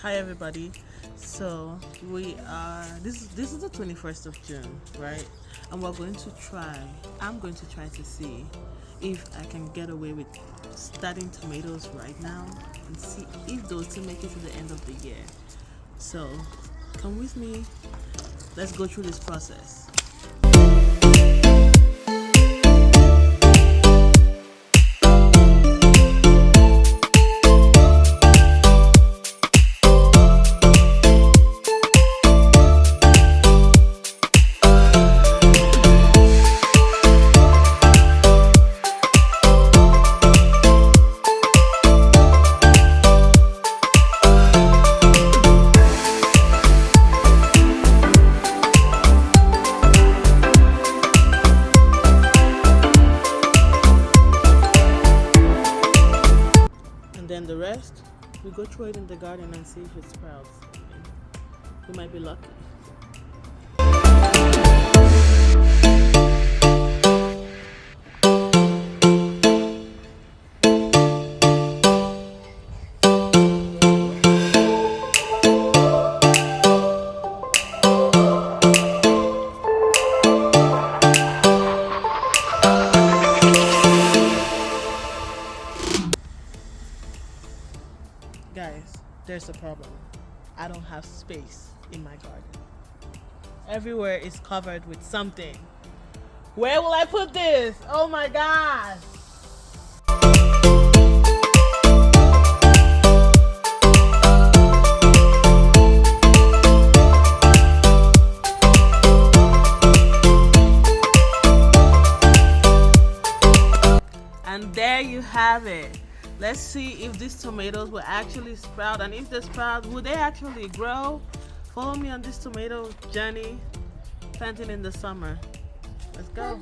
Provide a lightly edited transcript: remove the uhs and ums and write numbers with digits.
Hi everybody. So we are this is the 21st of June, right? And we're going to try. I'm going to try to see if I can get away with starting tomatoes right now and see if those will make it to the end of the year. So come with me. Let's go through this process. And then the rest, we go throw it in the garden and see if it sprouts. We might be lucky. Guys, there's a problem. I don't have space in my garden. Everywhere is covered with something. Where will I put this? Oh my god! And there you have it. Let's see if these tomatoes will actually sprout, and if they sprout, will they actually grow? Follow me on this tomato journey, planting in the summer. Let's go.